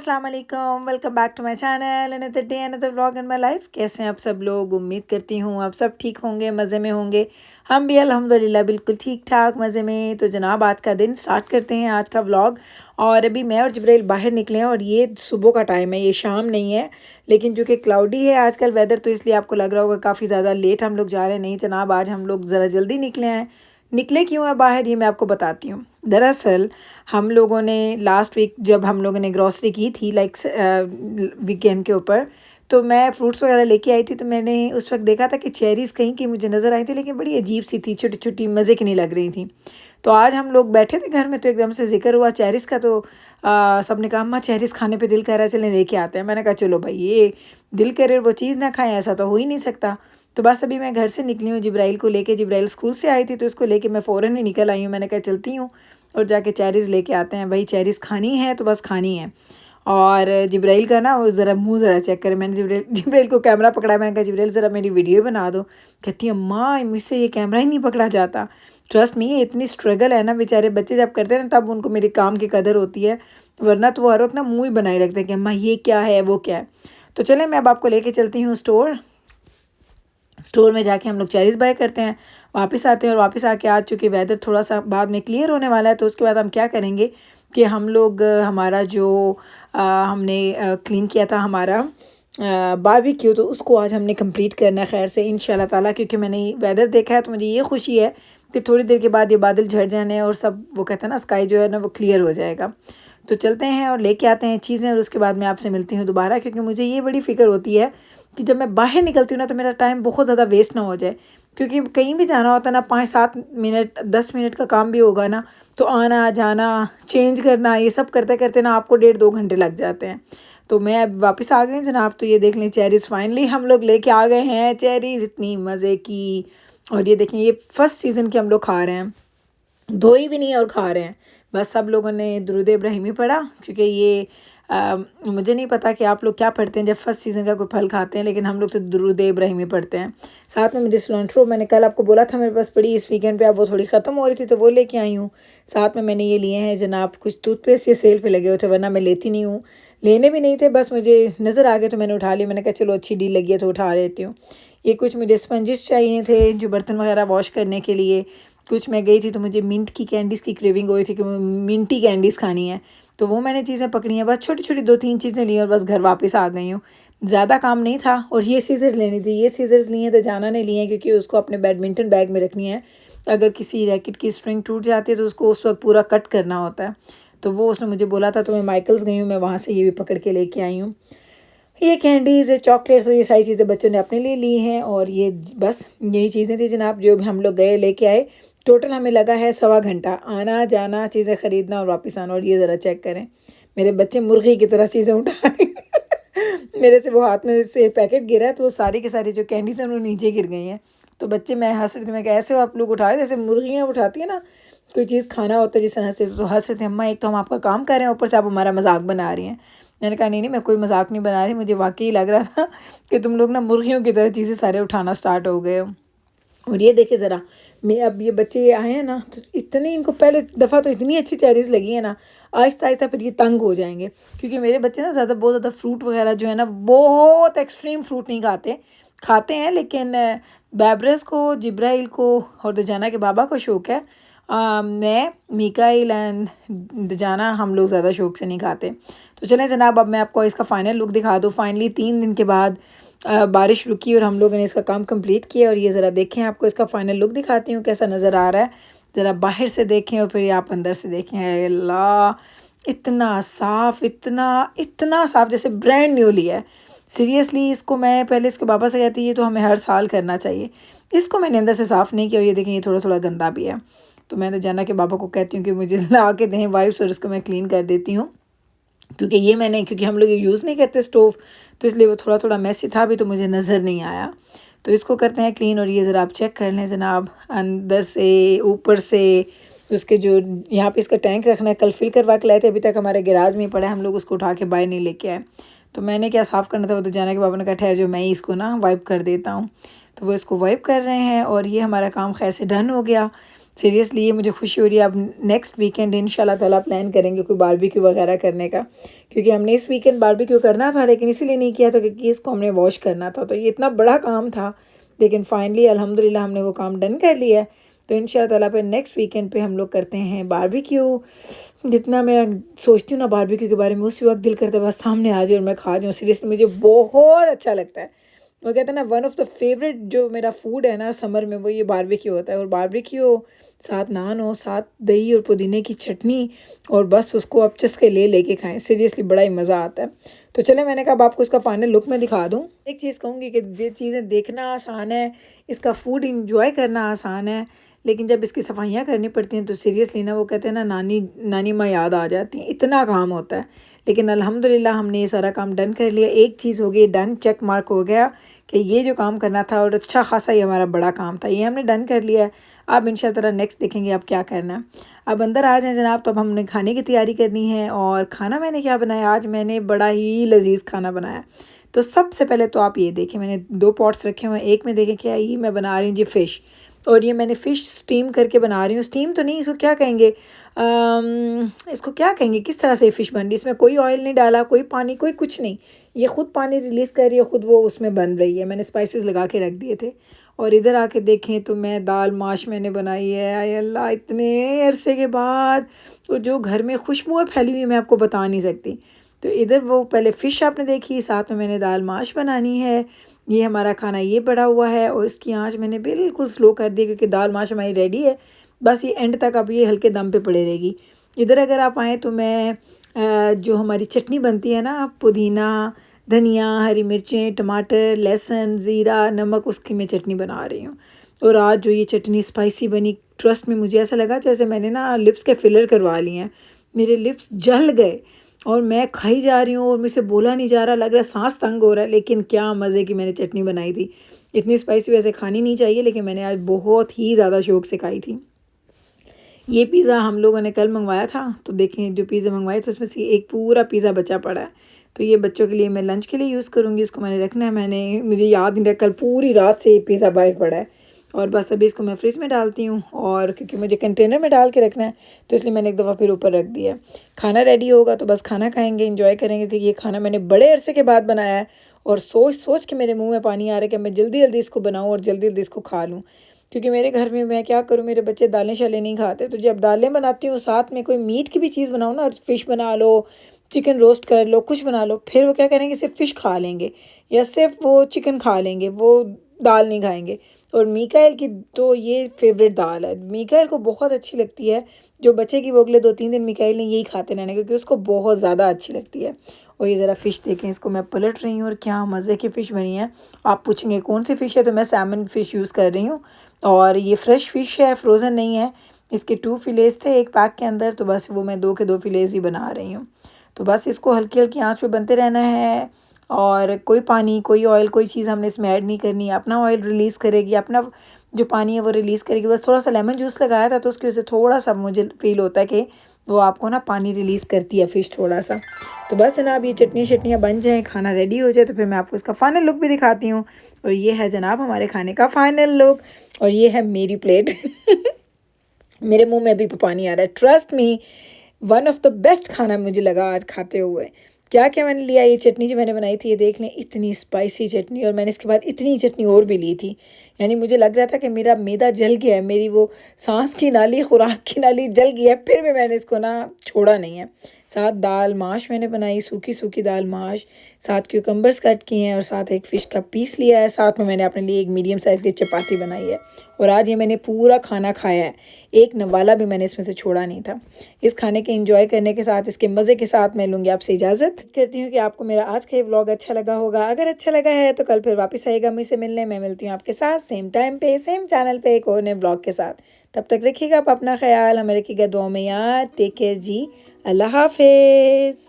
अस्सलाम वालेकुम, welcome back to my channel another day another vlog in my life. कैसे हैं आप सब लोग? उम्मीद करती हूँ आप सब ठीक होंगे, मज़े में होंगे। हम भी अल्हम्दुलिल्लाह बिल्कुल ठीक ठाक मज़े में। तो जनाब आज का दिन स्टार्ट करते हैं, आज का व्लॉग। और अभी मैं और जिब्राइल बाहर निकले हैं और ये सुबह का टाइम है, ये शाम नहीं है। लेकिन जो कि क्लाउडी है आजकल वेदर, तो इसलिए आपको लग रहा होगा काफ़ी ज़्यादा लेट हम लोग जा रहे हैं। नहीं जनाब, आज हम लोग ज़रा जल्दी निकले हैं। निकले क्यों है बाहर, ये मैं आपको बताती हूँ। दरअसल हम लोगों ने लास्ट वीक जब हम लोगों ने ग्रॉसरी की थी लाइक वीकेंड के ऊपर, तो मैं फ्रूट्स वगैरह लेके आई थी। तो मैंने उस वक्त देखा था कि चेरीज़ कहीं की मुझे नज़र आई थी, लेकिन बड़ी अजीब सी थी, छोटी छोटी, मज़े की नहीं लग रही थी। तो आज हम लोग बैठे थे घर में, तो एकदम से जिक्र हुआ चेरीज़ का। तो सब ने कहा अम्मा चेरीज़ खाने पे दिल कर रहा है, चलें लेके आते हैं। मैंने कहा चलो भाई, ये दिल करे वो चीज़ ना खाएं, ऐसा तो हो ही नहीं सकता। तो बस अभी मैं घर से निकली हूँ जिब्राइल को लेके। जिब्राइल स्कूल से आई थी तो इसको लेके मैं फ़ौरन ही निकल आई हूँ। मैंने कहा चलती हूँ और जाके चेरीज़ लेके आते हैं। भाई चेरीज़ खानी है तो बस खानी है। और जिब्राइल का ना वो ज़रा मुंह ज़रा चेक करे। मैंने जिब्राइल को कैमरा पकड़ा, मैंने कहा जिब्राइल ज़रा मेरी वीडियो बना दो। कहती है अम्मा मुझसे ये कैमरा ही नहीं पकड़ा जाता। ट्रस्ट मी, इतनी स्ट्रगल है ना, बेचारे बच्चे जब करते हैं ना तब उनको मेरे काम की कदर होती है, वरना तो वो हर वक्त ना मुँह ही बनाए रखते हैं कि अम्मा ये क्या है वो क्या है। तो चले मैं अब आपको लेके चलती हूँ स्टोर में जाके हम लोग चेरीज़ बाय करते हैं, वापस आते हैं। और वापस आके आज चूँकि वेदर थोड़ा सा बाद में क्लियर होने वाला है, तो उसके बाद हम क्या करेंगे कि हम लोग हमारा जो हमने क्लीन किया था हमारा बारबेक्यू, तो उसको आज हमने कंप्लीट करना है खैर से इंशाल्लाह ताला। क्योंकि मैंने वेदर देखा है तो मुझे ये खुशी है कि थोड़ी देर के बाद ये बादल झड़ जाने और सब वो कहते हैं ना स्काई जो है ना वो क्लियर हो जाएगा। तो चलते हैं और लेके आते हैं चीज़ें, और उसके बाद मैं आपसे मिलती हूँ दोबारा। क्योंकि मुझे ये बड़ी फ़िक्र होती है कि जब मैं बाहर निकलती हूँ ना तो मेरा टाइम बहुत ज़्यादा वेस्ट ना हो जाए। क्योंकि कहीं भी जाना होता है ना, 5-7 मिनट 10 मिनट का काम भी होगा ना, तो आना जाना चेंज करना ये सब करते करते ना आपको 1.5-2 घंटे लग जाते हैं। तो मैं अब वापस आ गई जनाब। तो ये देख लें चेरीज़ फाइनली हम लोग लेके आ गए हैं। चेरीज़ इतनी मज़े की। और ये देखें, ये फर्स्ट सीज़न की हम लोग खा रहे हैं, धोई भी नहीं है और खा रहे हैं। बस सब लोगों ने दुरूद इब्राहिमी पढ़ा। क्योंकि ये मुझे नहीं पता कि आप लोग क्या पढ़ते हैं जब फर्स्ट सीज़न का कोई फल खाते हैं, लेकिन हम लोग तो दुरूद इब्राहिमी पढ़ते हैं। साथ में मुझे सिलंट्रो, मैंने कल आपको बोला था मेरे पास पड़ी इस वीकेंड पे, अब वो थोड़ी ख़त्म हो रही थी तो वो लेके आई हूँ। साथ में मैंने ये लिए हैं जनाब कुछ टूथपेस्ट, ये सेल पे लगे हुए थे, वरना मैं लेती नहीं हूँ। लेने भी नहीं थे, बस मुझे नज़र आ गए तो मैंने उठा लिया। मैंने कहा चलो अच्छी डील लगी है तो उठा लेती हूँ। ये कुछ मुझे स्पंजेस चाहिए थे जो बर्तन वगैरह वॉश करने के लिए। कुछ मैं गई थी तो मुझे मिंट की कैंडीज़ की क्रेविंग हुई थी कि मिंटी कैंडीज़ खानी है, तो वो मैंने चीज़ें पकड़ी हैं। बस छोटी छोटी 2-3 चीज़ें ली और बस घर वापस आ गई हूँ। ज़्यादा काम नहीं था। और ये सीज़र्स लेनी थी, ये सीज़र्स लिए थे, जाना ने लिए हैं क्योंकि उसको अपने बैडमिंटन बैग में रखनी है। अगर किसी रैकेट की स्ट्रिंग टूट जाती है तो उसको उस वक्त पूरा कट करना होता है। तो वो उसने मुझे बोला था, तो मैं माइकल्स गई हूँ, मैं वहाँ से ये भी पकड़ के लेके आई हूँ। ये कैंडीज़ है, चॉकलेट्स, ये सारी चीज़ें बच्चों ने अपने लिए ली हैं। और ये बस यही चीज़ें थी जनाब जो भी हम लोग गए लेके आए। टोटल हमें लगा है 1.25 घंटा आना जाना, चीज़ें ख़रीदना और वापस आना। और ये ज़रा चेक करें, मेरे बच्चे मुर्गी की तरह चीज़ें उठा रहे हैं। मेरे से वो हाथ में से पैकेट गिरा है तो वो सारी की सारी जो कैंडीज़ हैं वो नीचे गिर गई हैं। तो बच्चे, मैं हंस रही थी, मैं कैसे हो आप लोग उठा रहे, जैसे मुर्गियाँ उठाती है ना कोई चीज़ खाना होता है जिस तरह से। तो हंस रहे थे, अम्मा एक तो हम आपका काम कर रहे हैं, ऊपर से आप हमारा मजाक बना रही हैं। मैंने कहा नहीं नहीं, मैं कोई मजाक नहीं बना रही, मुझे वाकई लग रहा था कि तुम लोग ना मुर्गियों की तरह चीज़ें सारे उठाना स्टार्ट हो गए हो। और ये देखिए ज़रा, मैं अब ये बच्चे ये आए हैं ना तो इतनी इनको पहले दफ़ा तो इतनी अच्छी चेरीज़ लगी है ना, आहिस्ता आहिस्ता फिर ये तंग हो जाएंगे। क्योंकि मेरे बच्चे ना बहुत ज़्यादा फ्रूट वगैरह जो है ना, बहुत एक्सट्रीम फ्रूट नहीं खाते, खाते हैं लेकिन बैबरस को, जिब्राइल को और दजाना के बाबा को शौक़ है। मैं, मिकाइल एंड दजाना हम लोग ज़्यादा शौक़ से नहीं खाते। तो चलें जनाब, अब मैं आपको इसका फ़ाइनल लुक दिखा दूँ। फाइनली 3 दिन के बाद बारिश रुकी और हम लोगों ने इसका काम कंप्लीट किया। और ये ज़रा देखें, आपको इसका फ़ाइनल लुक दिखाती हूँ कैसा नज़र आ रहा है। ज़रा बाहर से देखें और फिर आप अंदर से देखें। अल्लाह, इतना साफ़, इतना इतना साफ़, जैसे ब्रांड न्यू लिया है। सीरियसली, इसको मैं पहले इसके पापा से कहती है तो हमें हर साल करना चाहिए। इसको मैंने अंदर से साफ़ नहीं किया और ये देखें ये थोड़ा थोड़ा गंदा भी है। तो मैं तो जाना के पापा को कहती हूँ कि मुझे ला के दें वाइप्स और इसको मैं क्लीन कर देती हूँ। क्योंकि हम लोग ये यूज़ नहीं करते स्टोव, तो इसलिए वो थोड़ा थोड़ा मैसी था भी तो मुझे नज़र नहीं आया। तो इसको करते हैं क्लीन। और ये ज़रा आप चेक कर लें जनाब, अंदर से ऊपर से उसके जो यहाँ पे इसका टैंक रखना है, कल फिल करवा के लाए थे, अभी तक हमारे गैराज में ही पड़ा है, हम लोग उसको उठा के बाहर नहीं लेके आए। तो मैंने क्या साफ़ करना था, वो तो जाने के बाबा ने कहा ठहर जो मैं ही इसको ना वाइप कर देता हूँ। तो वो इसको वाइप कर रहे हैं और ये हमारा काम खैर से डन हो गया। सीरियसली ये मुझे खुशी हो रही है। अब नेक्स्ट वीकेंड इंशाल्लाह ताला प्लान करेंगे कोई बारबेक्यू वगैरह करने का, क्योंकि हमने इस वीकेंड बारबेक्यू करना था लेकिन इसीलिए नहीं किया था क्योंकि इसको हमने वॉश करना था, तो ये इतना बड़ा काम था, लेकिन फाइनली अल्हम्दुलिल्लाह हमने वो काम डन कर लिया है। तो इंशाल्लाह ताला पे नेक्स्ट वीकेंड पे हम लोग करते हैं बारबेक्यू। जितना मैं सोचती हूँ ना बारबेक्यू के बारे में, उसी वक्त दिल करता है बस सामने आ जाए और मैं खा जाऊँ। सीरियसली मुझे बहुत अच्छा लगता है। वो कहते हैं ना, वन ऑफ द फेवरेट जो मेरा फूड है ना समर में, वो ये बारबेक्यू होता है। और बारबेक्यू साथ नान हो, साथ दही और पुदीने की चटनी, और बस उसको आप चस्के ले लेके खाएं, सीरियसली बड़ा ही मज़ा आता है। तो चले, मैंने कहा अब आपको इसका फाइनल लुक में दिखा दूँ। एक चीज़ कहूँगी कि ये चीज़ें देखना आसान है, इसका फूड इंजॉय करना आसान है, लेकिन जब इसकी सफाइयाँ करनी पड़ती हैं तो सीरियसली ना, वो कहते हैं ना, नानी नानी माँ याद आ जाती हैं, इतना काम होता है। लेकिन अल्हम्दुलिल्लाह हमने ये सारा काम डन कर लिया। एक चीज़ हो गई डन, चेक मार्क हो गया कि ये जो काम करना था और अच्छा खासा ही हमारा बड़ा काम था, ये हमने डन कर लिया है। अब इंशाअल्लाह नेक्स्ट देखेंगे अब क्या करना है। अब अंदर आ जाएं जनाब। तो अब हमने खाने की तैयारी करनी है। और खाना मैंने क्या बनाया आज, मैंने बड़ा ही लजीज़ खाना बनाया। तो सबसे पहले तो आप ये देखें, मैंने 2 पॉट्स रखे हुए हैं। एक में देखें क्या, ये मैं बना रही हूँ जी फ़िश, और ये मैंने फ़िश स्टीम करके बना रही हूँ। स्टीम तो नहीं, इसको क्या कहेंगे, इसको क्या कहेंगे, किस तरह से फ़िश बन रही है। इसमें कोई ऑयल नहीं डाला, कोई पानी, कोई कुछ नहीं, ये ख़ुद पानी रिलीज़ कर रही है, ख़ुद वो उसमें बन रही है। मैंने स्पाइसेस लगा के रख दिए थे। और इधर आके देखें तो मैं दाल माश मैंने बनाई है। आय अल्लाह, इतने अरसे के बाद, और जो घर में खुशबू फैली हुई मैं आपको बता नहीं सकती। तो इधर वो पहले फ़िश आपने देखी, साथ में मैंने दाल माश बनानी है। ये हमारा खाना ये पड़ा हुआ है, और इसकी आंच मैंने बिल्कुल स्लो कर दी क्योंकि दाल माश हमारी रेडी है। बस ये एंड तक अब ये हल्के दम पे पड़े रहेगी। इधर अगर आप आएँ तो मैं जो हमारी चटनी बनती है ना, पुदीना, धनिया, हरी मिर्चें, टमाटर, लहसुन, ज़ीरा, नमक, उसकी मैं चटनी बना रही हूँ। और आज जो ये चटनी स्पाइसी बनी, ट्रस्ट में मुझे ऐसा लगा जैसे मैंने ना लिप्स के फिलर करवा लिए हैं। मेरे लिप्स जल गए और मैं खाई जा रही हूँ और मुझसे बोला नहीं जा रहा, लग रहा है सांस तंग हो रहा है। लेकिन क्या मज़े की मैंने चटनी बनाई थी। इतनी स्पाइसी वैसे खानी नहीं चाहिए, लेकिन मैंने आज बहुत ही ज़्यादा शौक़ से खाई थी। ये पिज़्ज़ा हम लोगों ने कल मंगवाया था, तो देखें जो पिज़्ज़ा मंगवाए थे उसमें से एक पूरा पिज़्ज़ा बचा पड़ा है। तो ये बच्चों के लिए मैं लंच के लिए यूज़ करूँगी। इसको मैंने रखना है, मुझे याद नहीं रहा, कल पूरी रात से ये पिज़्ज़ा बाहर पड़ा है। और बस अभी इसको मैं फ्रिज में डालती हूँ, और क्योंकि मुझे कंटेनर में डाल के रखना है तो इसलिए मैंने एक दफ़ा फिर ऊपर रख दिया। खाना रेडी होगा तो बस खाना खाएँगे, इंजॉय करेंगे, क्योंकि ये खाना मैंने बड़े अरसे के बाद बनाया है। और सोच सोच के मेरे मुँह में पानी आ रहा है कि मैं जल्दी जल्दी इसको बनाऊँ और जल्दी जल्दी इसको खा लूँ। क्योंकि मेरे घर में मैं क्या करूँ, मेरे बच्चे दालें शालें नहीं खाते, तो जब दालें बनाती हूँ साथ में कोई मीट की भी चीज़ बनाओ ना, फ़िश बना लो, चिकन रोस्ट कर लो, कुछ बना लो, फिर वो क्या करेंगे, सिर्फ फ़िश खा लेंगे या सिर्फ वो चिकन खा लेंगे, वो दाल नहीं खाएंगे। और मीकाएल की तो ये फेवरेट दाल है, मीकाएल को बहुत अच्छी लगती है। जो बच्चे की वो अगले 2-3 दिन मीकाएल ने यही खाते रहना, क्योंकि उसको बहुत ज़्यादा अच्छी लगती है। और ये ज़रा फ़िश देखें, इसको मैं पलट रही हूँ और क्या मज़े की फ़िश बनी है। आप पूछेंगे कौन सी फ़िश है, तो मैं सैमन फ़िश यूज़ कर रही हूँ, और ये फ्रेश फ़िश है, फ्रोज़न नहीं है। इसके 2 फ़िलेज़ थे एक पैक के अंदर, तो बस वो मैं 2 के 2 फ़िलेज़ ही बना रही हूँ। तो बस इसको हल्की हल्की आंच पे बनते रहना है, और कोई पानी, कोई ऑयल, कोई चीज़ हमने इसमें ऐड नहीं करनी। अपना ऑयल रिलीज़ करेगी, अपना जो पानी है वो रिलीज़ करेगी। बस थोड़ा सा लेमन जूस लगाया था तो उसकी वजह से थोड़ा सा मुझे फ़ील होता है कि वो आपको ना पानी रिलीज़ करती है फ़िश थोड़ा सा। तो बस जनाब ये चटनियाँ बन जाएँ, खाना रेडी हो जाए, तो फिर मैं आपको इसका फ़ाइनल लुक भी दिखाती हूँ। और ये है जनाब हमारे खाने का फ़ाइनल लुक, और ये है मेरी प्लेट। मेरे मुंह में अभी पानी आ रहा है। Trust me, one of the best खाना मुझे लगा आज खाते हुए। क्या क्या मैंने लिया, ये चटनी जो मैंने बनाई थी, ये देख लें, इतनी स्पाइसी चटनी, और मैंने इसके बाद इतनी चटनी और भी ली थी। यानी मुझे लग रहा था कि मेरा मैदा जल गया है, मेरी वो सांस की नाली, खुराक की नाली जल गई है, फिर भी मैंने इसको ना छोड़ा नहीं है। साथ दाल माश मैंने बनाई, सूखी सूखी दाल माश, साथ क्यूकम्बर्स कट किए हैं, और साथ एक फ़िश का पीस लिया है। साथ में मैंने अपने लिए एक मीडियम साइज़ की चपाती बनाई है। और आज ये मैंने पूरा खाना खाया है, एक नवाला भी मैंने इसमें से छोड़ा नहीं था। इस खाने के एंजॉय करने के साथ, इसके मज़े के साथ मैं लूँगी आपसे इजाज़त। करती हूँ कि आपको मेरा आज का ये व्लॉग अच्छा लगा होगा। अगर अच्छा लगा है तो कल फिर वापस आइएगा मुझसे मिलने। मैं मिलती हूँ आपके साथ सेम टाइम पे, सेम चैनल पे, एक और नए व्लॉग के साथ। तब तक रखिएगा आप अपना ख्याल, हमें रखिएगा दुआ में याद। टेक केयर जी, अल्लाह हाफिज़।